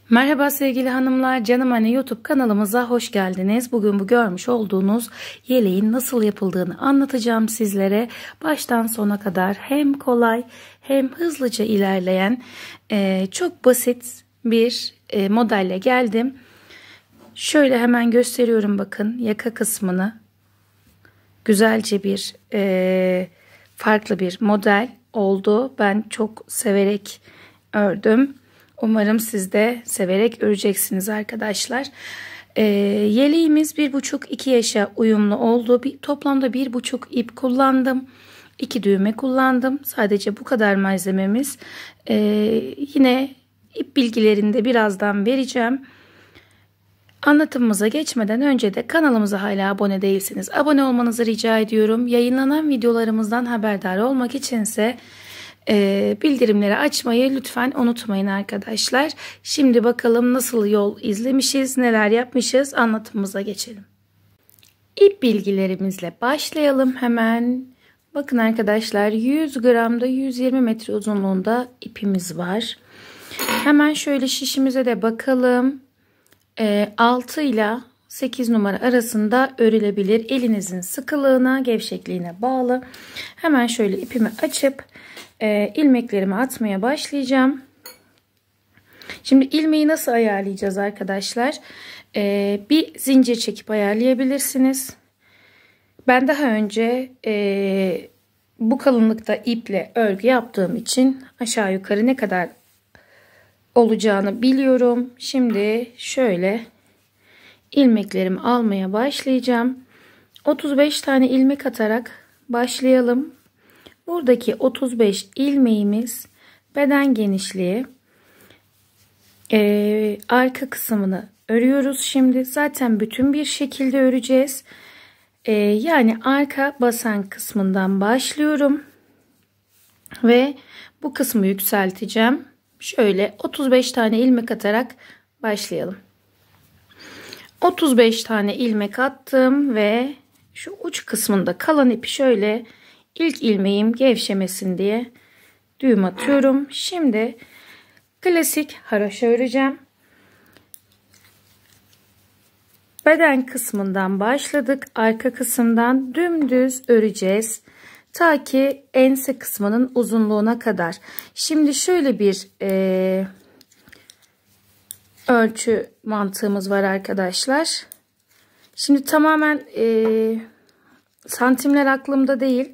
Merhaba sevgili hanımlar, Canım Anne YouTube kanalımıza hoş geldiniz. Bugün bu görmüş olduğunuz yeleğin nasıl yapıldığını anlatacağım sizlere. Baştan sona kadar hem kolay hem hızlıca ilerleyen çok basit bir modelle geldim. Şöyle hemen gösteriyorum, bakın yaka kısmını. Güzelce bir farklı bir model oldu. Ben çok severek ördüm. Umarım siz de severek öreceksiniz arkadaşlar. Yeleğimiz 1,5-2 yaşa uyumlu oldu. Toplamda 1,5 ip kullandım. 2 düğme kullandım. Sadece bu kadar malzememiz. Yine ip bilgilerini de birazdan vereceğim. Anlatımımıza geçmeden önce de kanalımıza hala abone değilseniz abone olmanızı rica ediyorum. Yayınlanan videolarımızdan haberdar olmak içinse bildirimleri açmayı lütfen unutmayın arkadaşlar. Şimdi bakalım nasıl yol izlemişiz, neler yapmışız, anlatımımıza geçelim. İp bilgilerimizle başlayalım hemen. Bakın arkadaşlar, 100 gramda 120 metre uzunluğunda ipimiz var. Hemen şöyle şişimize de bakalım. 6 ile 8 numara arasında örülebilir. Elinizin sıkılığına, gevşekliğine bağlı. Hemen şöyle ipimi açıp ilmeklerimi atmaya başlayacağım. Şimdi ilmeği nasıl ayarlayacağız arkadaşlar? Bir zincir çekip ayarlayabilirsiniz. Ben daha önce bu kalınlıkta iple örgü yaptığım için aşağı yukarı ne kadar olacağını biliyorum. Şimdi şöyle ilmeklerimi almaya başlayacağım. 35 tane ilmek atarak başlayalım. Buradaki 35 ilmeğimiz beden genişliği. Arka kısmını örüyoruz şimdi. Zaten bütün bir şekilde öreceğiz. Yani arka basen kısmından başlıyorum. Ve bu kısmı yükselteceğim. Şöyle 35 tane ilmek atarak başlayalım. 35 tane ilmek attım ve şu uç kısmında kalan ipi şöyle ilk ilmeğim gevşemesin diye düğüm atıyorum. Şimdi klasik haroşa öreceğim. Beden kısmından başladık. Arka kısımdan dümdüz öreceğiz. Ta ki ense kısmının uzunluğuna kadar. Şimdi şöyle bir ölçü mantığımız var arkadaşlar. Şimdi tamamen santimler aklımda değil.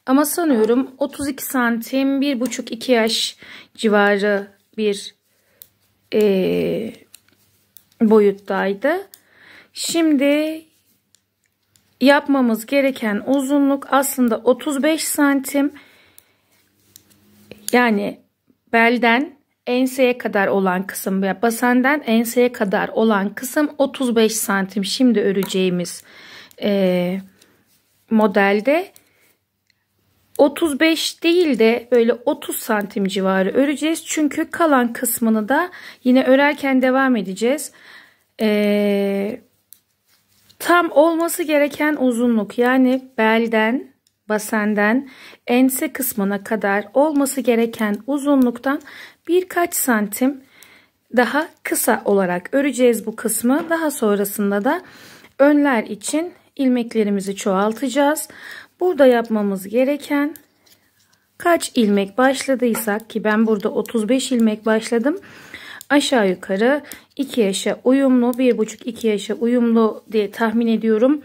Ama sanıyorum 32 santim, 1,5-2 yaş civarı bir boyuttaydı. Şimdi yapmamız gereken uzunluk aslında 35 santim. Yani belden enseye kadar olan kısım ve basenden enseye kadar olan kısım 35 santim. Şimdi öreceğimiz modelde 35 değil de böyle 30 santim civarı öreceğiz. Çünkü kalan kısmını da yine örerken devam edeceğiz. Tam olması gereken uzunluk, yani belden, basenden ense kısmına kadar olması gereken uzunluktan birkaç santim daha kısa olarak öreceğiz bu kısmı. Daha sonrasında da önler için ilmeklerimizi çoğaltacağız. Burada yapmamız gereken, kaç ilmek başladıysak, ki ben burada 35 ilmek başladım. Aşağı yukarı 2 yaşa uyumlu, 1,5-2 yaşa uyumlu diye tahmin ediyorum.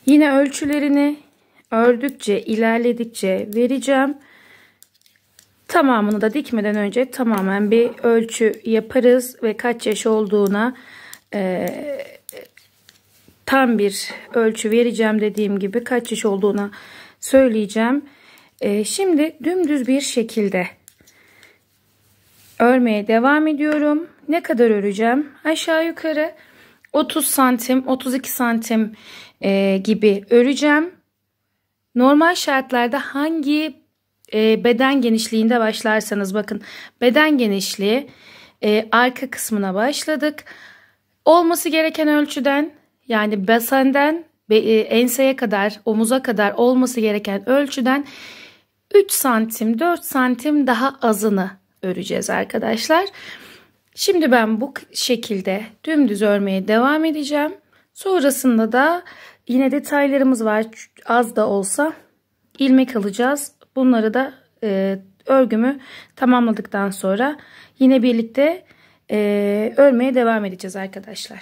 Yine ölçülerini ördükçe, ilerledikçe vereceğim. Tamamını da dikmeden önce tamamen bir ölçü yaparız ve kaç yaş olduğuna tam bir ölçü vereceğim, dediğim gibi kaç yaş olduğuna söyleyeceğim. Şimdi dümdüz bir şekilde örmeye devam ediyorum. Ne kadar öreceğim? Aşağı yukarı 30 santim, 32 santim gibi öreceğim. Normal şartlarda hangi beden genişliğinde başlarsanız, bakın beden genişliği arka kısmına başladık. Olması gereken ölçüden, yani basenden enseye kadar, omuza kadar olması gereken ölçüden 3 santim, 4 santim daha azını öreceğiz arkadaşlar. Şimdi ben bu şekilde dümdüz örmeye devam edeceğim. Sonrasında da yine detaylarımız var. Az da olsa ilmek alacağız. Bunları da örgümü tamamladıktan sonra yine birlikte örmeye devam edeceğiz arkadaşlar.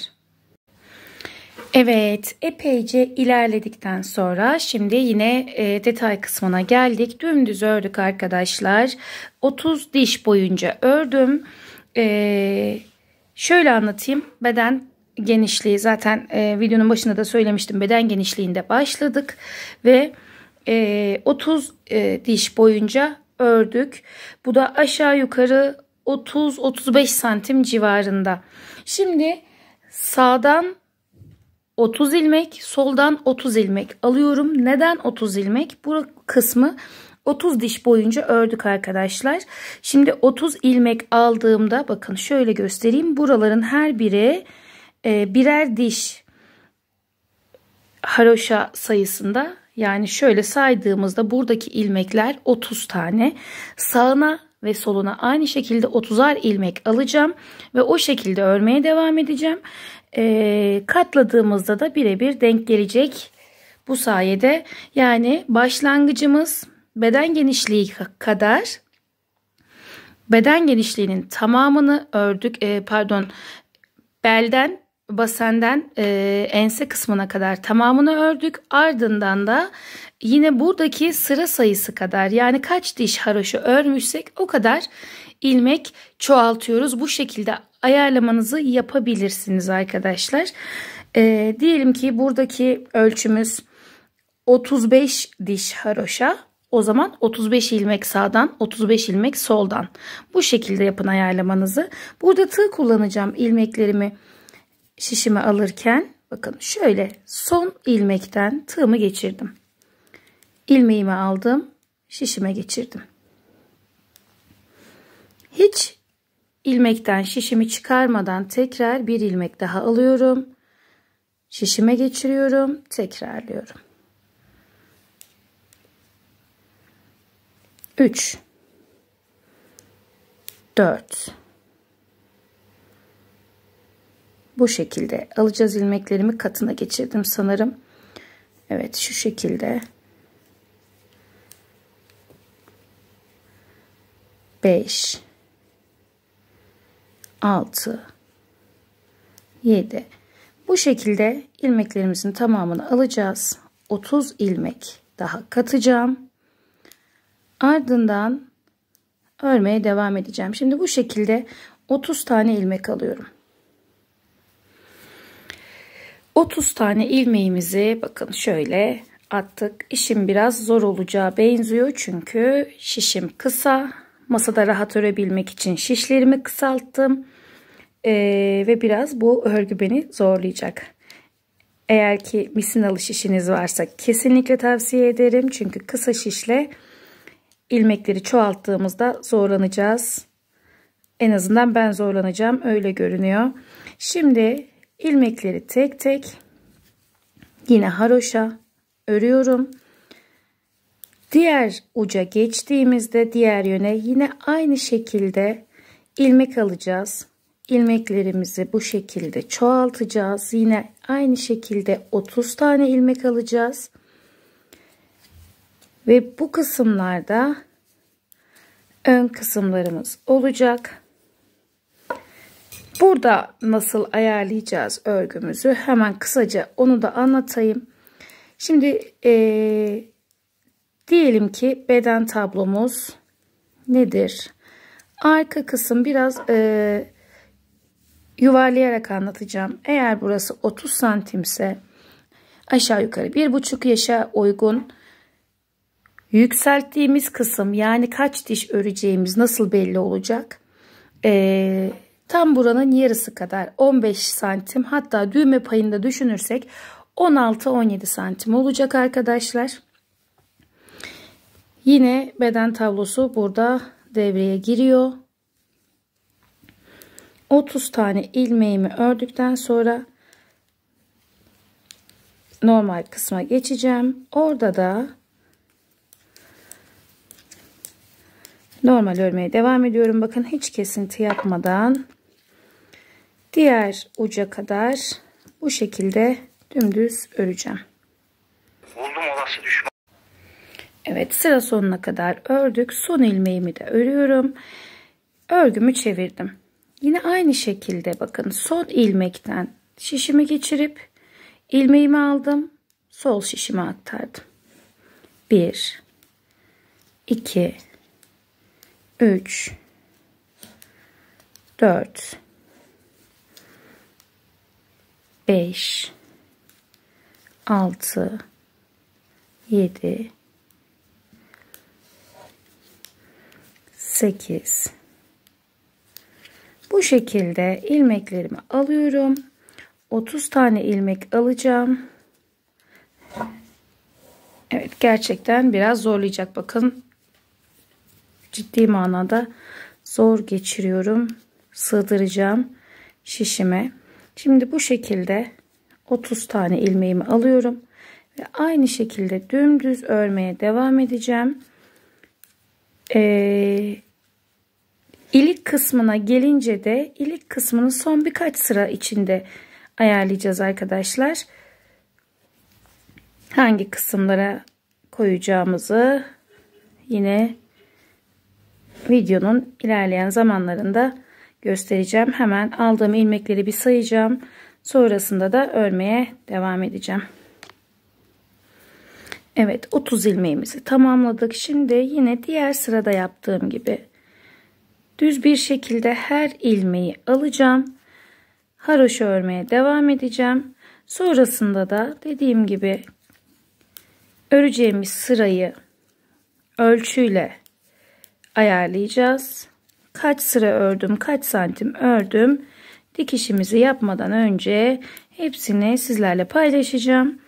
Evet, epeyce ilerledikten sonra şimdi yine detay kısmına geldik. Dümdüz ördük arkadaşlar. 30 diş boyunca ördüm. Şöyle anlatayım. Beden genişliği zaten videonun başında da söylemiştim. Beden genişliğinde başladık ve 30 diş boyunca ördük. Bu da aşağı yukarı 30-35 santim civarında. Şimdi sağdan 30 ilmek, soldan 30 ilmek alıyorum. Neden 30 ilmek? Bu kısmı 30 diş boyunca ördük arkadaşlar. Şimdi 30 ilmek aldığımda bakın şöyle göstereyim. Buraların her biri birer diş haroşa sayısında. Yani şöyle saydığımızda buradaki ilmekler 30 tane. Sağına ve soluna aynı şekilde 30'ar ilmek alacağım ve o şekilde örmeye devam edeceğim. Katladığımızda da birebir denk gelecek bu sayede. Yani başlangıcımız beden genişliği kadar, beden genişliğinin tamamını ördük. Belden basenden ense kısmına kadar tamamını ördük. Ardından da yine buradaki sıra sayısı kadar, yani kaç diş haroşa örmüşsek o kadar ilmek çoğaltıyoruz. Bu şekilde ayarlamanızı yapabilirsiniz arkadaşlar. Diyelim ki buradaki ölçümüz 35 diş haroşa. O zaman 35 ilmek sağdan, 35 ilmek soldan. Bu şekilde yapın ayarlamanızı. Burada tığ kullanacağım ilmeklerimi şişime alırken. Bakın şöyle son ilmekten tığımı geçirdim. İlmeğimi aldım, şişime geçirdim. Hiç ilmekten şişimi çıkarmadan tekrar bir ilmek daha alıyorum. Şişime geçiriyorum, tekrarlıyorum. 3 4 Bu şekilde alacağız ilmeklerimi, katına geçirdim sanırım. Evet, şu şekilde 5 6 7 Bu şekilde ilmeklerimizin tamamını alacağız. 30 ilmek daha katacağım. Ardından örmeye devam edeceğim. Şimdi bu şekilde 30 tane ilmek alıyorum. 30 tane ilmeğimizi bakın şöyle attık. İşim biraz zor olacağı benziyor. Çünkü şişim kısa. Masada rahat örebilmek için şişlerimi kısalttım. Ve biraz bu örgü beni zorlayacak. Eğer ki misinalı şişiniz varsa kesinlikle tavsiye ederim. Çünkü kısa şişle ilmekleri çoğalttığımızda zorlanacağız. En azından ben zorlanacağım. Öyle görünüyor. Şimdi ilmekleri tek tek yine haroşa örüyorum. Diğer uca geçtiğimizde diğer yöne yine aynı şekilde ilmek alacağız. İlmeklerimizi bu şekilde çoğaltacağız. Yine aynı şekilde 30 tane ilmek alacağız. Ve bu kısımlarda ön kısımlarımız olacak. Burada nasıl ayarlayacağız örgümüzü hemen kısaca onu da anlatayım. Şimdi diyelim ki beden tablomuz nedir? Arka kısım biraz yuvarlayarak anlatacağım. Eğer burası 30 santimse aşağı yukarı 1,5 yaşa uygun. Yükselttiğimiz kısım, yani kaç diş öreceğimiz nasıl belli olacak? Tam buranın yarısı kadar 15 santim, hatta düğme payında düşünürsek 16-17 santim olacak arkadaşlar. Yine beden tablosu burada devreye giriyor. 30 tane ilmeğimi ördükten sonra normal kısma geçeceğim. Orada da Normal örmeye devam ediyorum. Bakın hiç kesinti yapmadan diğer uca kadar bu şekilde dümdüz öreceğim. Evet, sıra sonuna kadar ördük. Son ilmeğimi de örüyorum. Örgümü çevirdim. Yine aynı şekilde bakın son ilmekten şişimi geçirip ilmeğimi aldım. Sol şişime aktardım. 1 2 3 4 5 6 7 8 bu şekilde ilmeklerimi alıyorum. 30 tane ilmek alacağım. Evet, gerçekten biraz zorlayacak. Bakın ciddi manada zor geçiriyorum. Sığdıracağım şişime. Şimdi bu şekilde 30 tane ilmeğimi alıyorum ve aynı şekilde dümdüz örmeye devam edeceğim. İlik kısmına gelince de ilik kısmını son birkaç sıra içinde ayarlayacağız arkadaşlar. Hangi kısımlara koyacağımızı yine videonun ilerleyen zamanlarında göstereceğim. Hemen aldığım ilmekleri bir sayacağım. Sonrasında da örmeye devam edeceğim. Evet, 30 ilmeğimizi tamamladık. Şimdi yine diğer sırada yaptığım gibi düz bir şekilde her ilmeği alacağım. Haroşa örmeye devam edeceğim. Sonrasında da dediğim gibi öreceğimiz sırayı ölçüyle ayarlayacağız. Kaç sıra ördüm, kaç santim ördüm, dikişimizi yapmadan önce hepsini sizlerle paylaşacağım.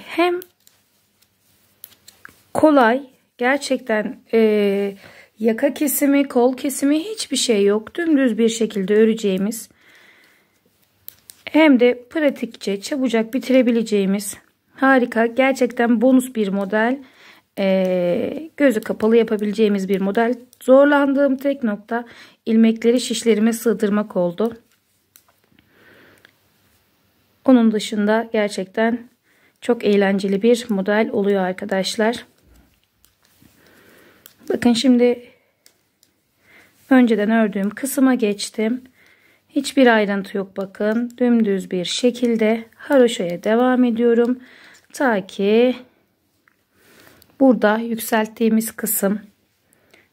Hem kolay, gerçekten yaka kesimi, kol kesimi hiçbir şey yok. Dümdüz bir şekilde öreceğimiz, hem de pratikçe çabucak bitirebileceğimiz harika, gerçekten bonus bir model. Gözü kapalı yapabileceğimiz bir model. Zorlandığım tek nokta ilmekleri şişlerime sığdırmak oldu. Onun dışında gerçekten çok eğlenceli bir model oluyor arkadaşlar. Bakın şimdi önceden ördüğüm kısma geçtim. Hiçbir ayrıntı yok bakın. Dümdüz bir şekilde haroşaya devam ediyorum. Ta ki burada yükselttiğimiz kısım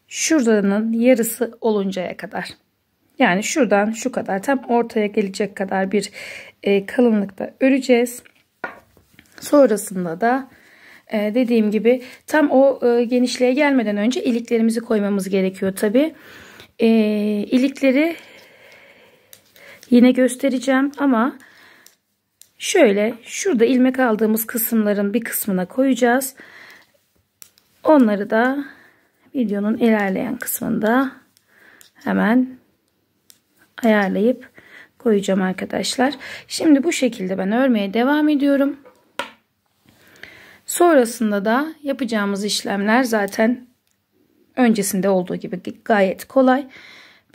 şuranın yarısı oluncaya kadar. Yani şuradan şu kadar, tam ortaya gelecek kadar bir kalınlıkta öreceğiz. Sonrasında da dediğim gibi tam o genişliğe gelmeden önce iliklerimizi koymamız gerekiyor tabi. İlikleri yine göstereceğim ama şöyle şurada ilmek aldığımız kısımların bir kısmına koyacağız. Onları da videonun ilerleyen kısmında hemen ayarlayıp koyacağım arkadaşlar. Şimdi bu şekilde ben örmeye devam ediyorum. Sonrasında da yapacağımız işlemler zaten öncesinde olduğu gibi gayet kolay.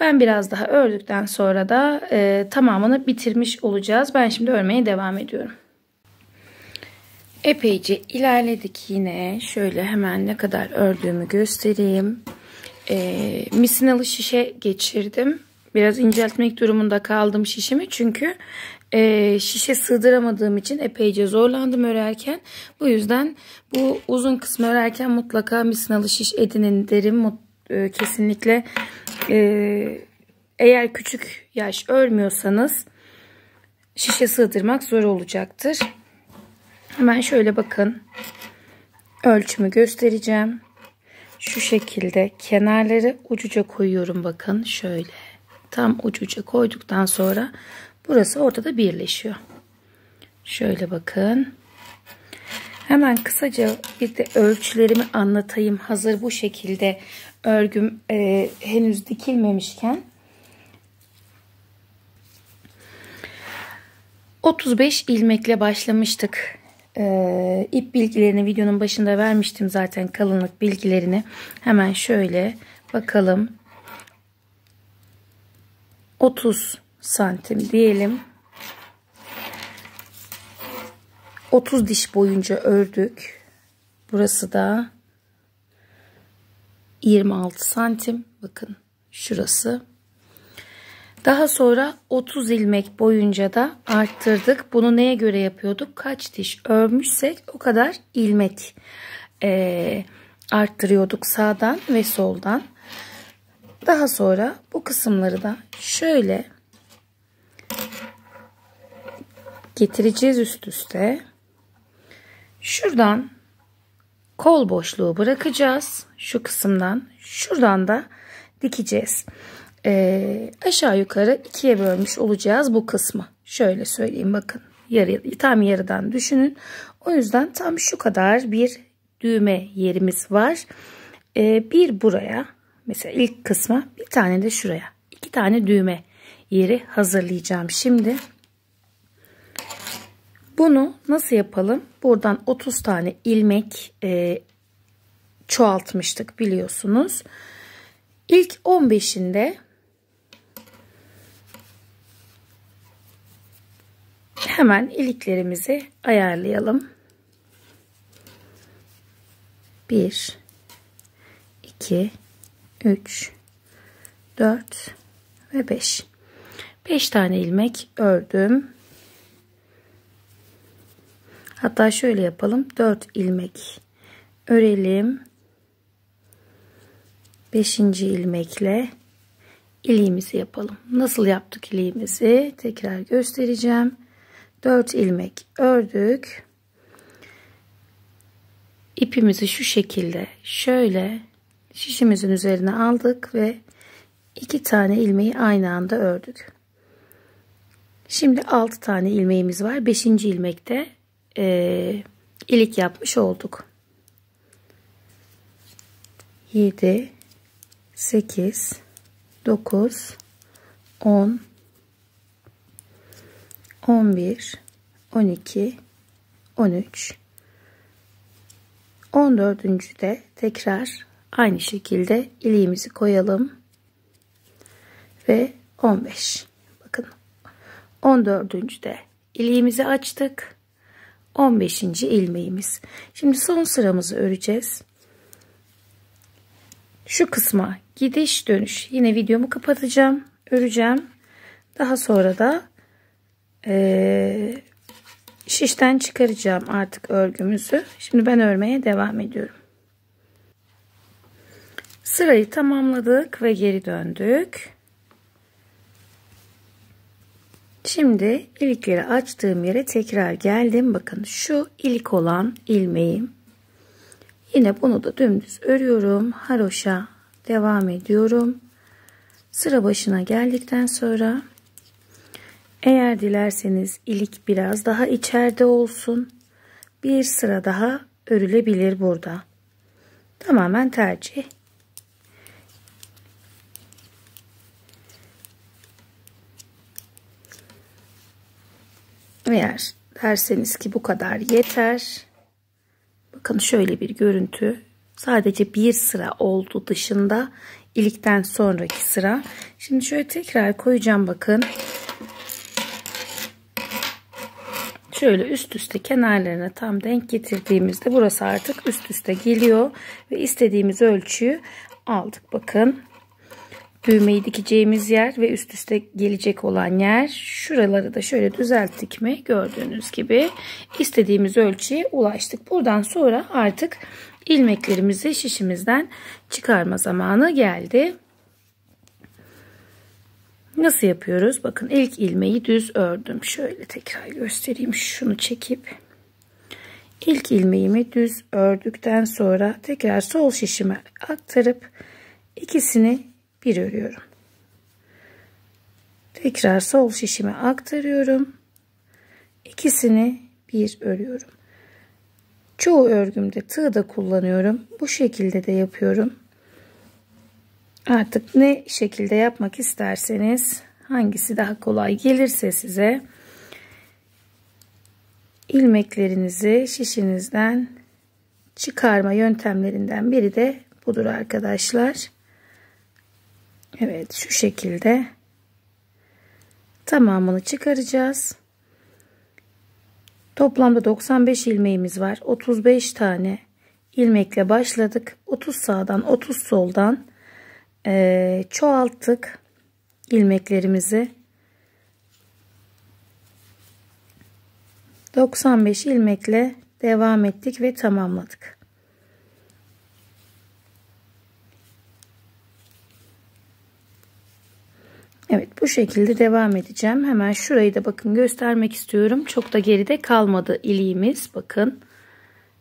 Ben biraz daha ördükten sonra da tamamını bitirmiş olacağız. Ben şimdi örmeye devam ediyorum. Epeyce ilerledik yine. Şöyle hemen ne kadar ördüğümü göstereyim. Misinalı şişe geçirdim. Biraz inceltmek durumunda kaldım şişimi. Çünkü şişe sığdıramadığım için epeyce zorlandım örerken. Bu yüzden bu uzun kısmı örerken mutlaka misinalı şiş edinin derim. Kesinlikle eğer küçük yaş örmüyorsanız şişe sığdırmak zor olacaktır. Hemen şöyle bakın, ölçümü göstereceğim. Şu şekilde kenarları ucuca koyuyorum, bakın şöyle tam ucuca koyduktan sonra burası ortada birleşiyor. Şöyle bakın. Hemen kısaca bir de ölçülerimi anlatayım. Hazır bu şekilde örgüm henüz dikilmemişken. 35 ilmekle başlamıştık İp bilgilerini videonun başında vermiştim zaten, kalınlık bilgilerini. Hemen şöyle bakalım. 30 santim diyelim. 30 diş boyunca ördük. Burası da 26 santim. Bakın şurası. Daha sonra 30 ilmek boyunca da arttırdık. Bunu neye göre yapıyorduk? Kaç diş örmüşsek o kadar ilmek arttırıyorduk sağdan ve soldan. Daha sonra bu kısımları da şöyle getireceğiz üst üste. Şuradan kol boşluğu bırakacağız. Şu kısımdan. Şuradan da dikeceğiz. Aşağı yukarı ikiye bölmüş olacağız bu kısmı. Şöyle söyleyeyim, bakın. Tam yarıdan düşünün. O yüzden tam şu kadar bir düğme yerimiz var. Bir buraya, mesela ilk kısma, bir tane de şuraya. 2 tane düğme yeri hazırlayacağım şimdi. Bunu nasıl yapalım? Buradan 30 tane ilmek çoğaltmıştık biliyorsunuz. İlk 15'inde hemen iliklerimizi ayarlayalım. 1, 2, 3, 4 ve 5. 5 tane ilmek ördüm. Hatta şöyle yapalım. 4 ilmek örelim. 5. ilmekle iliğimizi yapalım. Nasıl yaptık iliğimizi? Tekrar göstereceğim. 4 ilmek ördük. İpimizi şu şekilde şöyle şişimizin üzerine aldık ve 2 tane ilmeği aynı anda ördük. Şimdi 6 tane ilmeğimiz var. 5. ilmekte ilik yapmış olduk. 7, 8, 9, 10, 11, 12, 13, 14. de tekrar aynı şekilde iliğimizi koyalım ve 15. Bakın 14. de iliğimizi açtık. 15. ilmeğimiz. Şimdi son sıramızı öreceğiz. Şu kısma gidiş dönüş. Yine videomu kapatacağım. Öreceğim. Daha sonra da şişten çıkaracağım artık örgümüzü. Şimdi ben örmeye devam ediyorum. Sırayı tamamladık ve geri döndük. Şimdi ilikleri açtığım yere tekrar geldim. Bakın şu ilik olan ilmeğim. Yine bunu da dümdüz örüyorum. Haroşa devam ediyorum. Sıra başına geldikten sonra eğer dilerseniz ilik biraz daha içeride olsun. Bir sıra daha örülebilir burada. Tamamen tercih. Eğer derseniz ki bu kadar yeter. Bakın şöyle bir görüntü. Sadece bir sıra oldu dışında. İlikten sonraki sıra. Şimdi şöyle tekrar koyacağım bakın. Şöyle üst üste kenarlarına tam denk getirdiğimizde burası artık üst üste geliyor. Ve istediğimiz ölçüyü aldık. Bakın. Düğmeyi dikeceğimiz yer ve üst üste gelecek olan yer. Şuraları da şöyle düzelttik mi? Gördüğünüz gibi istediğimiz ölçüye ulaştık. Buradan sonra artık ilmeklerimizi şişimizden çıkarma zamanı geldi. Nasıl yapıyoruz? Bakın ilk ilmeği düz ördüm. Şöyle tekrar göstereyim. Şunu çekip ilk ilmeğimi düz ördükten sonra tekrar sol şişime aktarıp ikisini bir örüyorum. Tekrar sol şişime aktarıyorum. İkisini bir örüyorum. Çoğu örgümde tığ da kullanıyorum. Bu şekilde de yapıyorum. Artık ne şekilde yapmak isterseniz, hangisi daha kolay gelirse size ilmeklerinizi şişinizden çıkarma yöntemlerinden biri de budur arkadaşlar. Evet, şu şekilde tamamını çıkaracağız. Toplamda 95 ilmeğimiz var. 35 tane ilmekle başladık. 30 sağdan 30 soldan çoğalttık ilmeklerimizi. 95 ilmekle devam ettik ve tamamladık. Evet, bu şekilde devam edeceğim. Hemen şurayı da bakın göstermek istiyorum. Çok da geride kalmadı iliğimiz. Bakın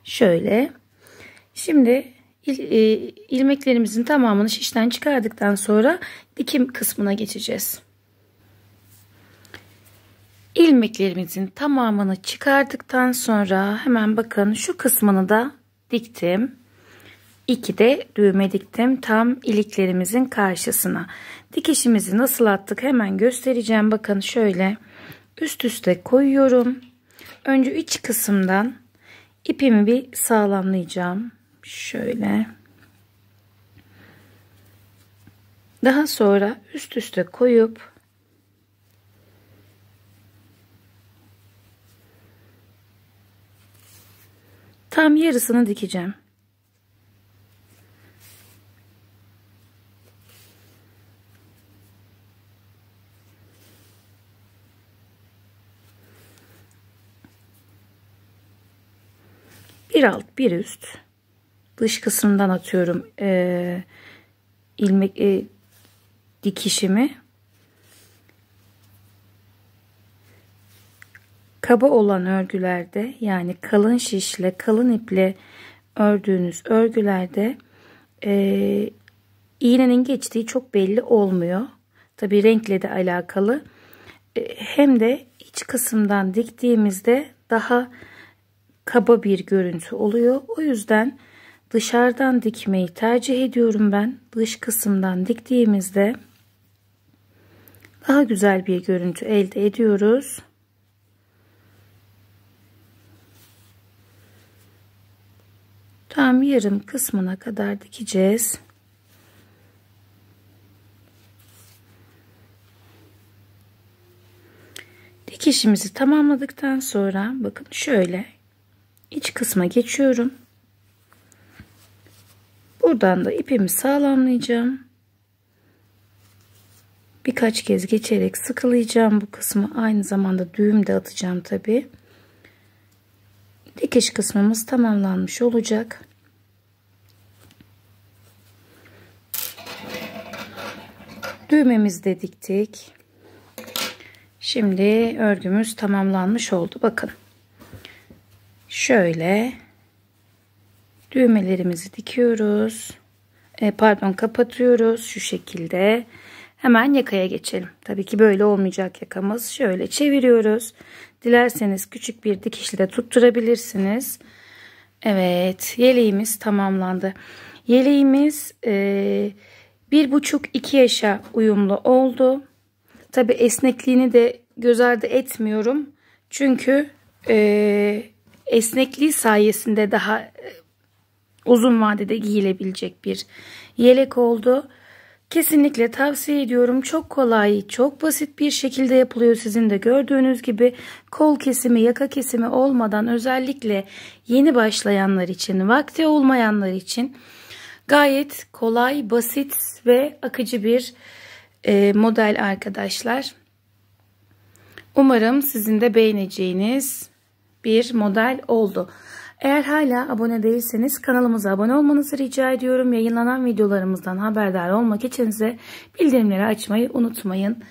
şöyle. Şimdi ilmeklerimizin tamamını şişten çıkardıktan sonra dikim kısmına geçeceğiz. İlmeklerimizin tamamını çıkardıktan sonra hemen bakın şu kısmını da diktim. 2 de düğme diktim tam iliklerimizin karşısına. Dikişimizi nasıl attık hemen göstereceğim. Bakın şöyle üst üste koyuyorum. Önce iç kısımdan ipimi bir sağlamlayacağım. Şöyle. Daha sonra üst üste koyup tam yarısını dikeceğim. Bir alt bir üst dış kısımdan atıyorum ilmek dikişimi. Kaba olan örgülerde yani kalın şişle kalın iple ördüğünüz örgülerde iğnenin geçtiği çok belli olmuyor. Tabi renkle de alakalı. Hem de iç kısımdan diktiğimizde daha kaba bir görüntü oluyor. O yüzden dışarıdan dikmeyi tercih ediyorum ben. Dış kısımdan diktiğimizde daha güzel bir görüntü elde ediyoruz. Tam yarım kısmına kadar dikeceğiz. Dikişimizi tamamladıktan sonra bakın şöyle iç kısma geçiyorum. Buradan da ipimi sağlamlayacağım. Birkaç kez geçerek sıkılayacağım bu kısmı. Aynı zamanda düğüm de atacağım tabi. Dikiş kısmımız tamamlanmış olacak. Düğmemizi de diktik. Şimdi örgümüz tamamlanmış oldu. Bakın. Şöyle düğmelerimizi dikiyoruz. Kapatıyoruz şu şekilde. Hemen yakaya geçelim. Tabii ki böyle olmayacak yakamız. Şöyle çeviriyoruz. Dilerseniz küçük bir dikişle de tutturabilirsiniz. Evet, yeleğimiz tamamlandı. Yeleğimiz 1,5-2 yaşa uyumlu oldu. Tabii esnekliğini de göz ardı etmiyorum. Çünkü esnekliği sayesinde daha uzun vadede giyilebilecek bir yelek oldu. Kesinlikle tavsiye ediyorum. Çok kolay, çok basit bir şekilde yapılıyor. Sizin de gördüğünüz gibi kol kesimi, yaka kesimi olmadan özellikle yeni başlayanlar için, vakti olmayanlar için gayet kolay, basit ve akıcı bir model arkadaşlar. Umarım sizin de beğeneceğiniz bir model oldu. Eğer hala abone değilseniz kanalımıza abone olmanızı rica ediyorum. Yayınlanan videolarımızdan haberdar olmak için ise bildirimleri açmayı unutmayın.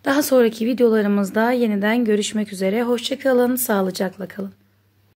Daha sonraki videolarımızda yeniden görüşmek üzere. Hoşça kalın, sağlıcakla kalın.